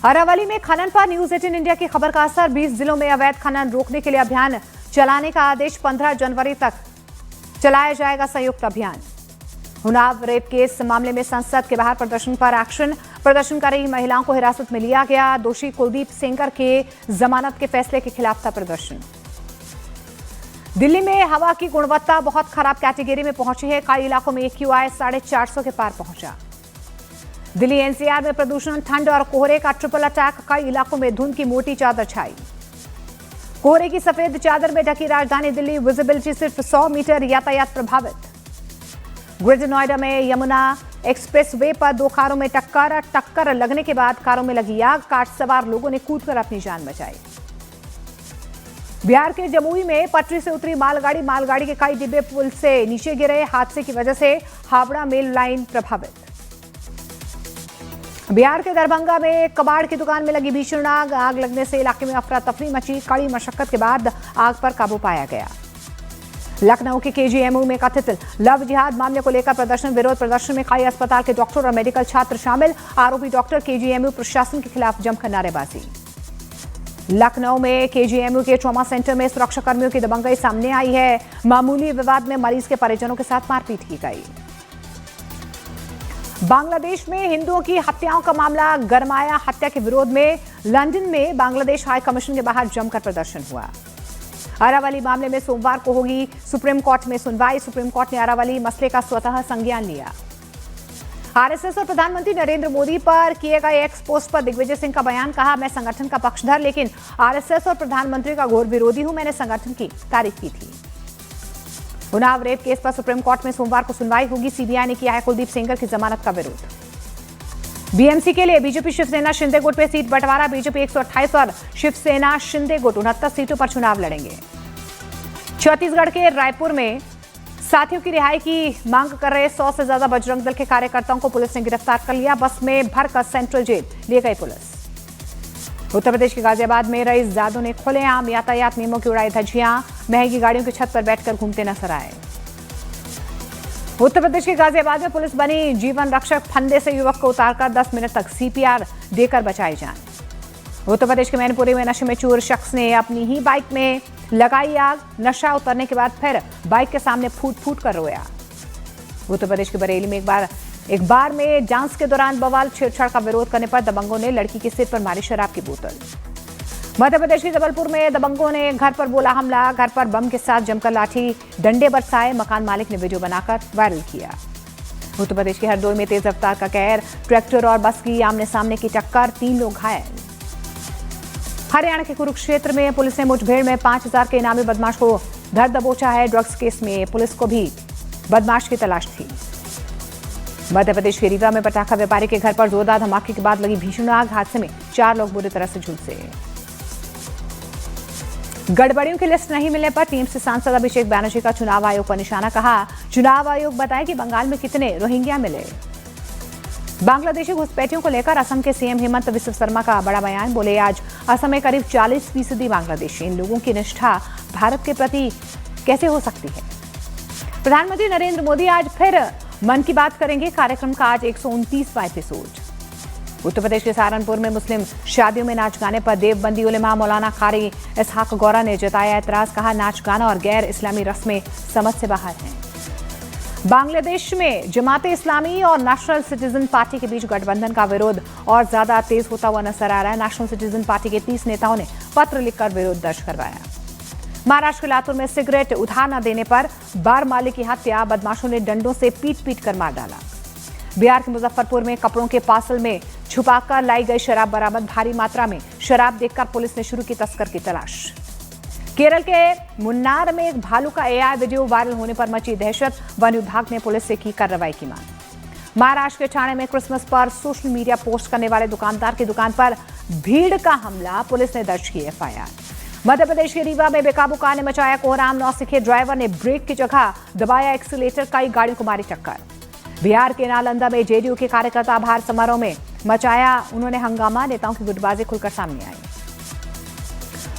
अरावली में खनन पर न्यूज 18 इंडिया की खबर का असर। 20 जिलों में अवैध खनन रोकने के लिए अभियान चलाने का आदेश। 15 जनवरी तक चलाया जाएगा संयुक्त अभियान। उन्नाव रेप केस मामले में संसद के बाहर प्रदर्शन पर एक्शन। प्रदर्शन कर रही महिलाओं को हिरासत में लिया गया। दोषी कुलदीप सेंगर के जमानत के फैसले के खिलाफ था प्रदर्शन। दिल्ली में हवा की गुणवत्ता बहुत खराब कैटेगरी में पहुंची है। कई इलाकों में AQI 450 के पार पहुंचा। दिल्ली NCR में प्रदूषण, ठंड और कोहरे का ट्रिपल अटैक। कई इलाकों में धुंध की मोटी चादर छाई। कोहरे की सफेद चादर में ढकी राजधानी दिल्ली। विजिबिलिटी सिर्फ 100 मीटर, यातायात प्रभावित। ग्रेटर नोएडा में यमुना एक्सप्रेसवे पर 2 कारों में टक्कर लगने के बाद कारों में लगी आग। कार सवार लोगों ने कूदकर अपनी जान बचाई। बिहार के जमुई में पटरी से उतरी मालगाड़ी के कई डिब्बे पुल से नीचे गिरे। हादसे की वजह से हावड़ा मेल लाइन प्रभावित। बिहार के दरभंगा में कबाड़ की दुकान में लगी भीषण आग लगने से इलाके में अफरा तफरी मची। कड़ी मशक्कत के बाद आग पर काबू पाया गया। लखनऊ के KGMU में कथित लव जिहाद मामले को लेकर प्रदर्शन। विरोध प्रदर्शन में कई अस्पताल के डॉक्टर और मेडिकल छात्र शामिल। आरोपी डॉक्टर KGMU प्रशासन के खिलाफ जमकर नारेबाजी। लखनऊ में KGMU के ट्रॉमा सेंटर में सुरक्षा कर्मियों की दबंगई सामने आई है। मामूली विवाद में मरीज के परिजनों के साथ मारपीट की गई। बांग्लादेश में हिंदुओं की हत्याओं का मामला गरमाया। हत्या के विरोध में लंदन में बांग्लादेश हाई कमीशन के बाहर जमकर प्रदर्शन हुआ। अरावली मामले में सोमवार को होगी सुप्रीम कोर्ट में सुनवाई। सुप्रीम कोर्ट ने अरावली मसले का स्वतः संज्ञान लिया। RSS और प्रधानमंत्री नरेंद्र मोदी पर किए गए एक्स पोस्ट पर दिग्विजय सिंह का बयान। कहा, मैं संगठन का पक्षधर लेकिन RSS और प्रधानमंत्री का घोर विरोधी हूं। मैंने संगठन की तारीफ की थी। उन्नाव रेप केस पर सुप्रीम कोर्ट में सोमवार को सुनवाई होगी। CBI ने किया है कुलदीप सेंगर की जमानत का विरोध। BMC के लिए बीजेपी शिवसेना शिंदे गुट में सीट बंटवारा। बीजेपी 128 और शिवसेना शिंदे गुट 69 सीटों पर चुनाव लड़ेंगे। छत्तीसगढ़ के रायपुर में साथियों की रिहाई की मांग कर रहे 100 से ज्यादा बजरंग दल के कार्यकर्ताओं को पुलिस ने गिरफ्तार कर लिया। बस में भरकर सेंट्रल जेल ले गई पुलिस। उत्तर प्रदेश के गाजियाबाद में रईस जादू ने खुलेआम यातायात नियमों की उड़ाई धज्जियां। महंगी गाड़ियों की छत पर बैठकर घूमते नजर आए। उत्तर प्रदेश के गाजियाबाद में पुलिस बनी जीवन रक्षक। फंदे से युवक को उतारकर 10 मिनट तक CPR देकर बचाई जान। उत्तर प्रदेश के मैनपुरी में नशे में चूर शख्स ने अपनी ही बाइक में लगाई आग। नशा उतरने के बाद फिर बाइक के सामने फूट कर रोया। उत्तर प्रदेश के बरेली में एक बार में डांस के दौरान बवाल। छेड़छाड़ का विरोध करने पर दबंगों ने लड़की के सिर पर मारी शराब की बोतल। मध्य प्रदेश के जबलपुर में दबंगों ने घर पर बोला हमला। घर पर बम के साथ जमकर लाठी डंडे बरसाए। मकान मालिक ने वीडियो बनाकर वायरल किया। उत्तर प्रदेश के हरदोई में तेज रफ्तार का कहर। ट्रैक्टर और बस की आमने सामने की टक्कर, 3 लोग घायल। हरियाणा के कुरुक्षेत्र में पुलिस ने मुठभेड़ में 5000 के इनामी बदमाश को धर दबोचा है। ड्रग्स केस में पुलिस को भी बदमाश की तलाश थी। मध्य प्रदेश के रीवा में पटाखा व्यापारी के घर पर जोरदार धमाके के बाद लगी भीषण आग। हादसे में 4 लोग बुरी तरह से झुलसे। गड़बड़ियों की लिस्ट नहीं मिलने पर टीएमसी सांसद अभिषेक बैनर्जी का चुनाव आयोग पर निशाना। कहा, चुनाव आयोग बताए कि बंगाल में कितने रोहिंग्या मिले। बांग्लादेशी घुसपैठियों को लेकर असम के CM हेमंत बिस्व शर्मा का बड़ा बयान। बोले, आज असम में करीब 40% बांग्लादेशी। इन लोगों की निष्ठा भारत के प्रति कैसे हो सकती है। प्रधानमंत्री नरेंद्र मोदी आज फिर मन की बात करेंगे। कार्यक्रम का आज 129वां एपिसोड। उत्तर प्रदेश के सहारनपुर में मुस्लिम शादियों में नाच गाने पर देवबंदी उलेमा मौलाना कारी इसहाक गौरा ने जताया एतराज। कहा, नाच गाना और गैर इस्लामी रस्में समझ से बाहर हैं। बांग्लादेश में जमाते इस्लामी और नेशनल सिटीजन पार्टी के बीच गठबंधन का विरोध और ज्यादा तेज होता हुआ नजर आ रहा है। नेशनल सिटीजन पार्टी के 30 नेताओं ने पत्र लिखकर विरोध दर्ज करवाया। महाराष्ट्र के लातूर में सिगरेट उधार न देने पर बार मालिक की हत्या। बदमाशों ने डंडों से पीट कर मार डाला। बिहार के मुजफ्फरपुर में कपड़ों के पार्सल में छुपाकर लाई गई शराब बरामद। भारी मात्रा में शराब देखकर पुलिस ने शुरू की तस्कर की तलाश। केरल के मुन्नार में एक भालू का AI वीडियो वायरल होने पर मची दहशत। वन विभाग ने पुलिस से की कार्रवाई की मांग। महाराष्ट्र के ठाणे में क्रिसमस पर सोशल मीडिया पोस्ट करने वाले दुकानदार की दुकान पर भीड़ का हमला। पुलिस ने दर्ज की FIR। मध्य प्रदेश के रीवा में बेकाबू कार ने मचाया कोहराम। नौसिखे ड्राइवर ने ब्रेक की जगह दबाया एक्सीलेटर। कई गाड़ियों को मारी टक्कर। बिहार के नालंदा में JDU के कार्यकर्ता आभार समारोह में मचाया उन्होंने हंगामा। नेताओं की गुटबाजी खुलकर सामने आई।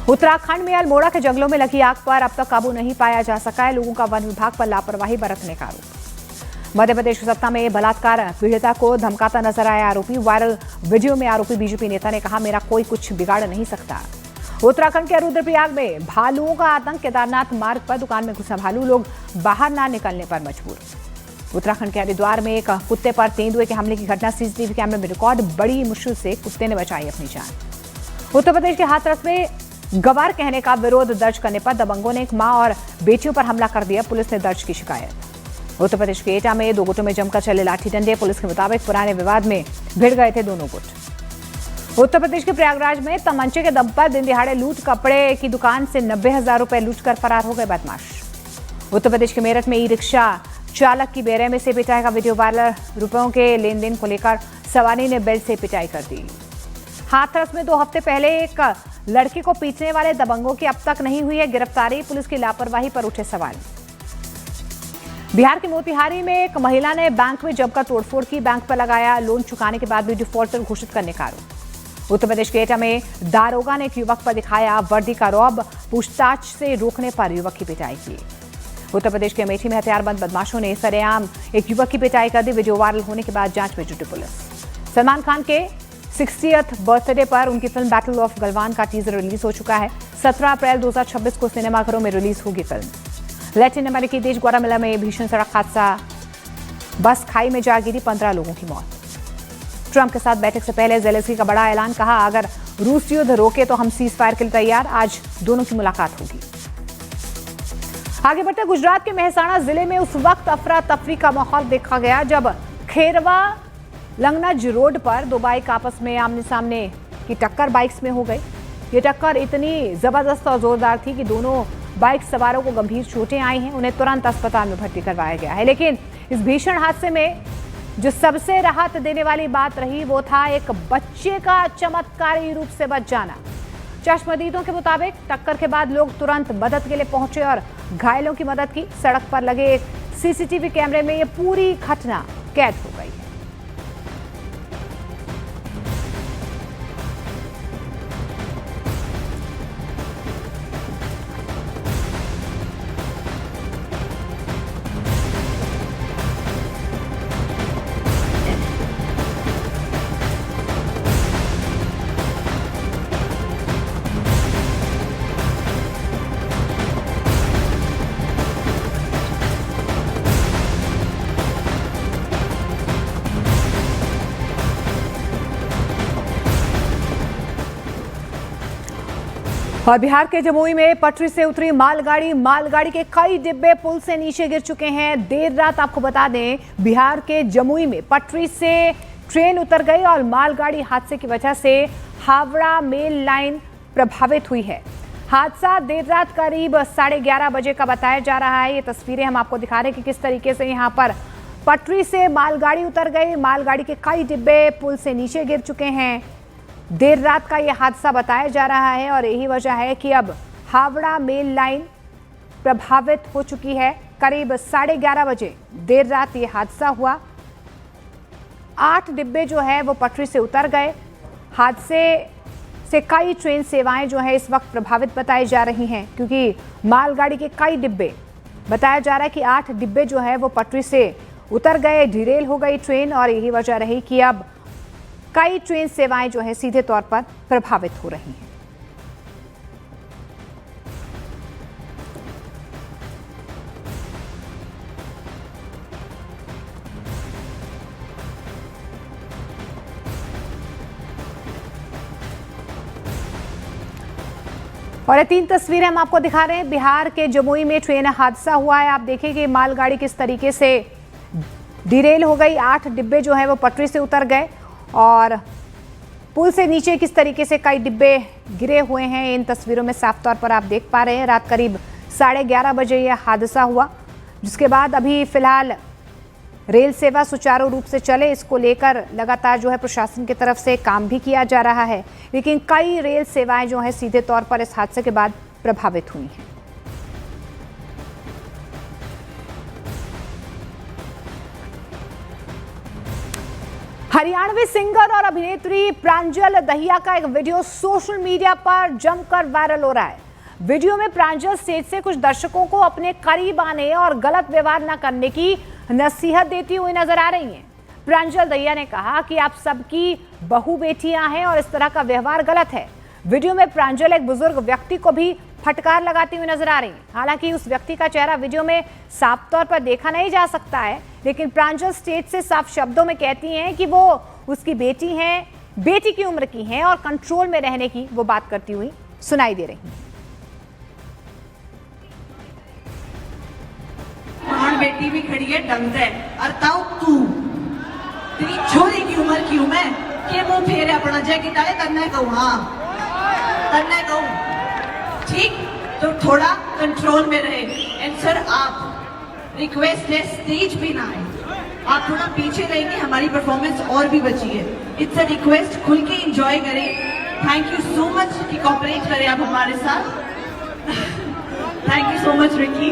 उत्तराखंड में अल्मोड़ा के जंगलों में लगी आग पर अब तक काबू नहीं पाया जा सका है। लोगों का वन विभाग पर लापरवाही बरतने का आरोप। मध्य प्रदेश के सतना में बलात्कार पीड़िता को धमकाता नजर आया आरोपी। वायरल वीडियो में आरोपी बीजेपी नेता ने कहा, मेरा कोई कुछ बिगाड़ नहीं सकता। उत्तराखंड के रुद्रप्रयाग में भालुओं का आतंक। केदारनाथ मार्ग पर दुकान में घुसा भालू, लोग बाहर ना निकलने पर मजबूर। उत्तराखंड के हरिद्वार में एक कुत्ते पर तेंदुए के हमले की घटना सीसीटीवी कैमरे में रिकॉर्ड। बड़ी मुश्किल से कुत्ते ने बचाई अपनी जान। उत्तर प्रदेश के हाथरस में गवार कहने का विरोध दर्ज करने पर दबंगों ने एक मां और बेटियों पर हमला कर दिया। पुलिस ने दर्ज की शिकायत। उत्तर प्रदेश के एटा में 2 गुटों में जमकर चले लाठी डंडे। पुलिस के मुताबिक पुराने विवाद में भिड़ गए थे दोनों गुट। उत्तर प्रदेश के प्रयागराज में तमंचे के दम पर दिन दिहाड़े लूट। कपड़े की दुकान से 90,000 रुपए लूट कर फरार हो गए बदमाश। उत्तर प्रदेश के मेरठ में ई रिक्शा चालक की बेरहमी से पिटाई का वीडियो वायरल। रुपयों के लेन देन को लेकर सवारी ने बेल्ट से पिटाई कर दी। हाथरस में 2 हफ्ते पहले एक लड़की को पीटने वाले दबंगों की अब तक नहीं हुई है गिरफ्तारी। पुलिस की लापरवाही पर उठे सवाल। बिहार के मोतिहारी में एक महिला ने बैंक में जमकर तोड़फोड़ की। बैंक पर लगाया लोन चुकाने के बाद भी डिफॉल्टर घोषित करने का आरोप। उत्तर प्रदेश के एटा में दारोगा ने एक युवक पर दिखाया वर्दी का रौब। पूछताछ से रोकने पर युवक की पिटाई की। उत्तर प्रदेश के अमेठी में हथियारबंद बदमाशों ने सरेआम एक युवक की पिटाई कर दी। वीडियो वायरल होने के बाद जांच में जुटी पुलिस। सलमान खान के 60th बर्थडे पर उनकी फिल्म बैटल ऑफ गलवान का टीजर रिलीज हो चुका है। 17 अप्रैल 2026 को सिनेमाघरों में रिलीज होगी फिल्म। लैटिन अमेरिकी देश ग्वाटेमाला में भीषण सड़क हादसा। बस खाई में जा गिरी, 15 लोगों की मौत। ट्रंप के साथ बैठक से पहले ज़ेलेंस्की का बड़ा ऐलान। कहा, अगर रूस युद्ध रोके तो हम सीज फायर के लिए तैयार। आज दोनों की मुलाकात होगी। आगे बढ़ते गुजरात के मेहसाणा जिले में उस वक्त अफरा तफरी का माहौल देखा गया जब खेरवा लंगनज रोड पर 2 बाइक आपस में आमने सामने की टक्कर बाइक्स में हो गई। ये टक्कर इतनी जबरदस्त और जोरदार थी कि दोनों बाइक सवारों को गंभीर चोटें आई हैं। उन्हें तुरंत अस्पताल में भर्ती करवाया गया है। लेकिन इस भीषण हादसे में जो सबसे राहत देने वाली बात रही वो था एक बच्चे का चमत्कारी रूप से बच जाना। चश्मदीदों के मुताबिक टक्कर के बाद लोग तुरंत मदद के लिए पहुंचे और घायलों की मदद की। सड़क पर लगे एक सीसीटीवी कैमरे में ये पूरी घटना कैद हो गई है। और बिहार के जमुई में पटरी से उतरी मालगाड़ी के कई डिब्बे पुल से नीचे गिर चुके हैं। देर रात आपको बता दें, बिहार के जमुई में पटरी से ट्रेन उतर गई और मालगाड़ी हादसे की वजह से हावड़ा मेल लाइन प्रभावित हुई है। हादसा देर रात करीब 11:30 बजे का बताया जा रहा है। ये तस्वीरें हम आपको दिखा रहे हैं कि किस तरीके से यहाँ पर पटरी से मालगाड़ी उतर गई। मालगाड़ी के कई डिब्बे पुल से नीचे गिर चुके हैं। देर रात का यह हादसा बताया जा रहा है और यही वजह है कि अब हावड़ा मेल लाइन प्रभावित हो चुकी है। करीब 11:30 बजे देर रात ये हादसा हुआ। 8 डिब्बे जो है वो पटरी से उतर गए। हादसे से कई ट्रेन सेवाएं जो है इस वक्त प्रभावित बताई जा रही हैं, क्योंकि मालगाड़ी के कई डिब्बे, बताया जा रहा है कि 8 डिब्बे जो है वो पटरी से उतर गए, डिरेल हो गई ट्रेन और यही वजह रही कि अब कई ट्रेन सेवाएं जो है सीधे तौर पर प्रभावित हो रही हैं। और ये 3 तस्वीरें हम आपको दिखा रहे हैं। बिहार के जमुई में ट्रेन हादसा हुआ है। आप देखिए कि मालगाड़ी किस तरीके से डिरेल हो गई। 8 डिब्बे जो है वो पटरी से उतर गए और पुल से नीचे किस तरीके से कई डिब्बे गिरे हुए हैं, इन तस्वीरों में साफ तौर पर आप देख पा रहे हैं। रात करीब 11:30 बजे यह हादसा हुआ, जिसके बाद अभी फिलहाल रेल सेवा सुचारू रूप से चले, इसको लेकर लगातार जो है प्रशासन की तरफ से काम भी किया जा रहा है। लेकिन कई रेल सेवाएं जो है सीधे तौर पर इस हादसे के बाद प्रभावित हुई हैं। हरियाणवी सिंगर और अभिनेत्री प्रांजल दहिया का एक वीडियो सोशल मीडिया पर जमकर वायरल हो रहा है। वीडियो में प्रांजल स्टेज से कुछ दर्शकों को अपने करीब आने और गलत व्यवहार न करने की नसीहत देती हुई नजर आ रही हैं। प्रांजल दहिया ने कहा कि आप सबकी बहू बेटियां हैं और इस तरह का व्यवहार गलत है। वीडियो में प्रांजल एक बुजुर्ग व्यक्ति को भी फटकार लगाती हुई नजर आ रही हैं। हालांकि उस व्यक्ति का चेहरा वीडियो में साफ तौर पर देखा नहीं जा सकता है, लेकिन प्रांजल स्टेज से साफ शब्दों में कहती हैं कि वो उसकी बेटी हैं, बेटी की उम्र की हैं और कंट्रोल में रहने की वो बात करती हुई सुनाई दे रही हैं। और बेटी भी खड़ी है ढंग से। और ताऊ तू तेरी छोरी की उम्र की हूं मैं के मुंह फेरे अपना जय की ताले करना कहूं। हाँ करना कहूं ठीक, तो थोड़ा कंट्रोल में रहे। एंड सर आप रिक्वेस्ट है स्टेज पे ना आए, आप थोड़ा पीछे रहेंगे, हमारी परफॉर्मेंस और भी बची है। इट्स अ रिक्वेस्ट, खुल के एंजॉय करें। थैंक यू सो मच कि कोऑपरेट करें आप हमारे साथ। Thank you so much Ricky.